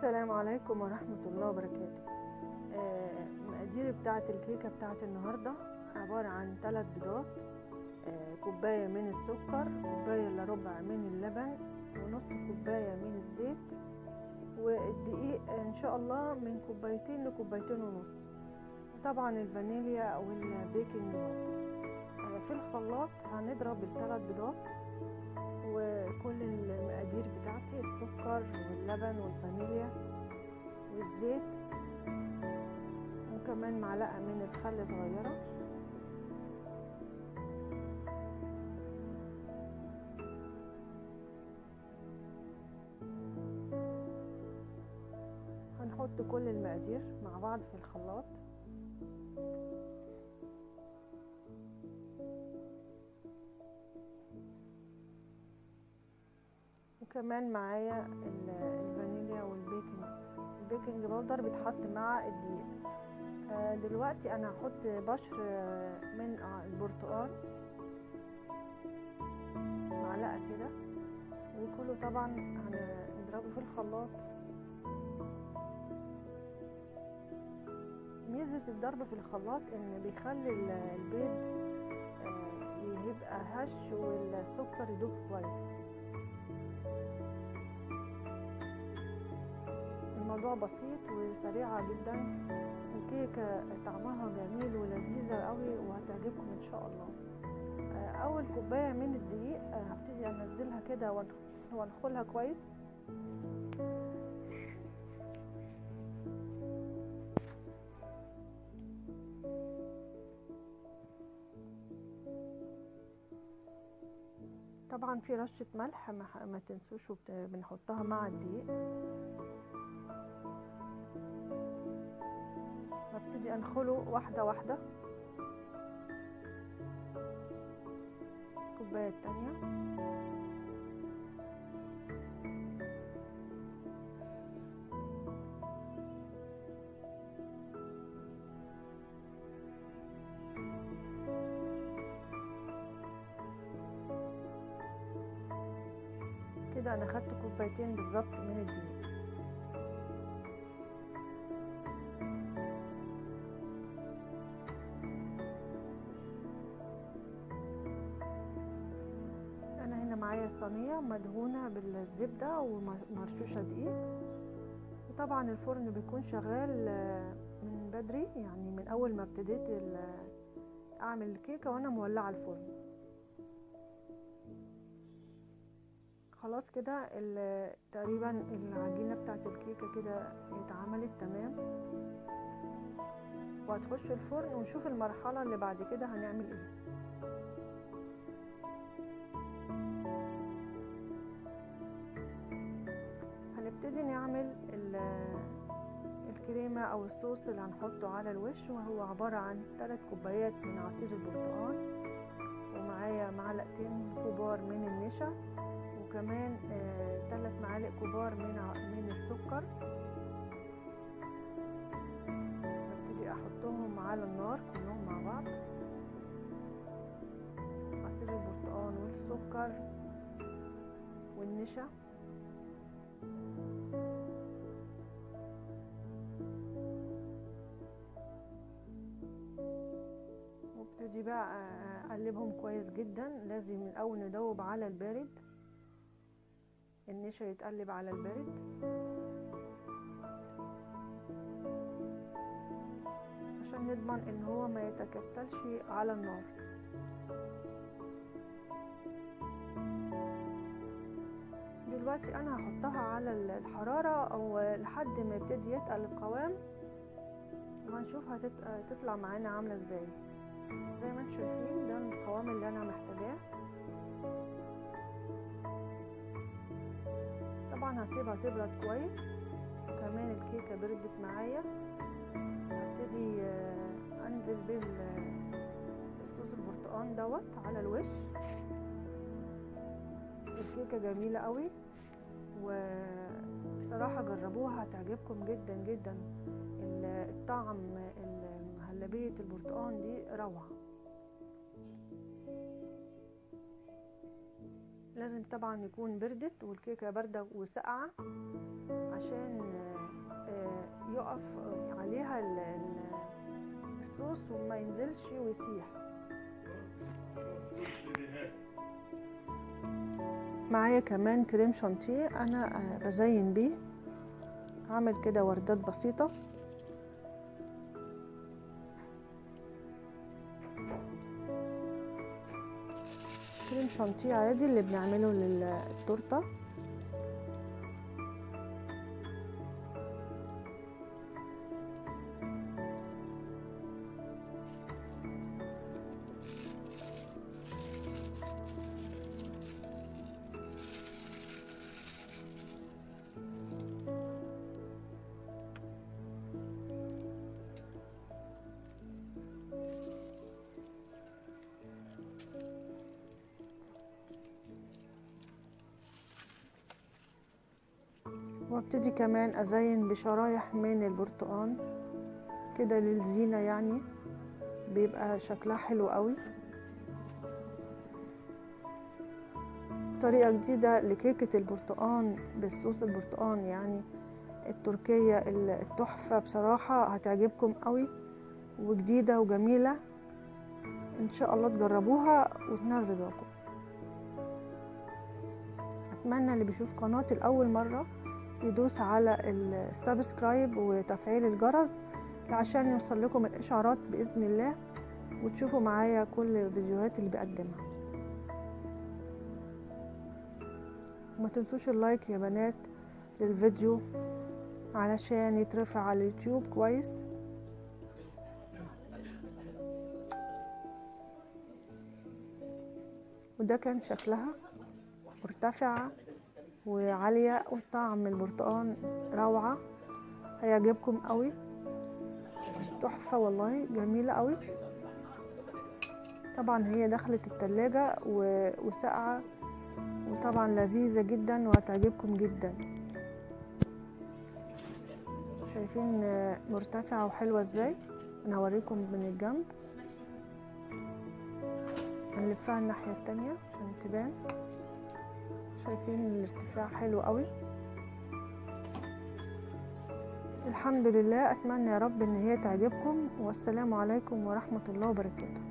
السلام عليكم ورحمة الله وبركاته. المقادير بتاعة الكيكة بتاعة النهاردة عبارة عن 3 بيضات، كوباية من السكر، كوباية الا ربع من اللبن، ونص كوباية من الزيت، والدقيق ان شاء الله من 2 لكوبايتين ونص، وطبعا الفانيليا او البيكنج باودر. في الخلاط هنضرب ال3 بيضات وكل المقادير بتاعتي، السكر واللبن والفانيليا والزيت، وكمان معلقة من الخل صغيرة. هنحط كل المقادير مع بعض في الخلاط. وكمان معايا الفانيليا والبيكنج باودر بيتحط مع الدقيق. دلوقتي انا هحط بشر من البرتقال، معلقة كده، وكله طبعا هنضربه في الخلاط. ميزة الضرب في الخلاط ان بيخلي البيض يبقى هش والسكر يدوب كويس. الموضوع بسيط وسريعة جدا، وكيكة طعمها جميل ولذيذة قوي وهتعجبكم ان شاء الله. اول كوباية من الدقيق هبتدي انزلها كده وانخلها كويس. طبعا في رشة ملح ما تنسوش بنحطها مع الدقيق. هبتدي انخله واحدة واحدة. الكوباية التانية، كده انا خدت كوبايتين بالظبط من الدقيق. انا هنا معايا صينيه مدهونه بالزبده ومرشوشه دقيق، وطبعا الفرن بيكون شغال من بدري، يعني من اول ما ابتديت اعمل الكيكه وانا مولعه الفرن. خلاص كده تقريبا العجينه بتاعت الكيكه كده اتعملت تمام، وهتخش الفرن ونشوف المرحله اللي بعد كده هنعمل ايه. هنبتدي نعمل الكريمه او الصوص اللي هنحطه على الوش، وهو عباره عن 3 كوبايات من عصير البرتقال، ومعايا معلقتين كبار من النشا، وكمان 3 معالق كبار من السكر. ببتدي احطهم على النار كلهم مع بعض، عصير البرتقال والسكر والنشا. وابتدي بقى اقلبهم كويس جدا. لازم الاول ندوب على البارد، النشا يتقلب على البارد عشان نضمن ان هو ما يتكتلش على النار. دلوقتي انا هحطها على الحرارة او لحد ما يبتدي يتقل القوام، وهنشوف هتطلع معانا عاملة ازاي. زي ما انتم شايفين ده القوام اللي انا محتاجاه. طبعا هسيبها تبرد كويس، وكمان الكيكه بردت معايا. هبتدي انزل بالصوص البرتقال دوت على الوش. الكيكه جميله قوي، وبصراحه جربوها هتعجبكم جدا جدا. الطعم مهلبيه البرتقال دي روعه. لازم طبعا يكون بردت، والكيكه بارده وساقعه عشان يقف عليها الصوص وما ينزلش ويسيح. معايا كمان كريم شانتيه انا بزين بيه، هعمل كده وردات بسيطة. كريم شانتيه عادي اللي بنعمله للتورته. وابتدي كمان ازين بشرايح من البرتقال كده للزينة، يعني بيبقى شكلها حلو قوي. طريقة جديدة لكيكة البرتقال بالصوص البرتقال يعني التركية التحفة بصراحة، هتعجبكم قوي وجديدة وجميلة. ان شاء الله تجربوها وتنال رضاكم. اتمنى اللي بيشوف قناتي لاول مرة يدوس على السبسكرايب وتفعيل الجرس عشان يوصل لكم الاشعارات باذن الله، وتشوفوا معايا كل الفيديوهات اللي بقدمها. وما تنسوش اللايك يا بنات للفيديو علشان يترفع على اليوتيوب كويس. وده كان شكلها مرتفعة وعالية، وطعم البرتقال روعة، هيعجبكم قوي، تحفة والله، جميلة قوي. طبعا هي دخلت التلاجة وساقعة، وطبعا لذيذة جدا وهتعجبكم جدا. شايفين مرتفعة وحلوة ازاي؟ انا هوريكم من الجنب، هنلفها الناحية التانية عشان تبان. شايفين الارتفاع حلو قوي. الحمد لله، اتمنى يا رب ان هي تعجبكم، والسلام عليكم ورحمة الله وبركاته.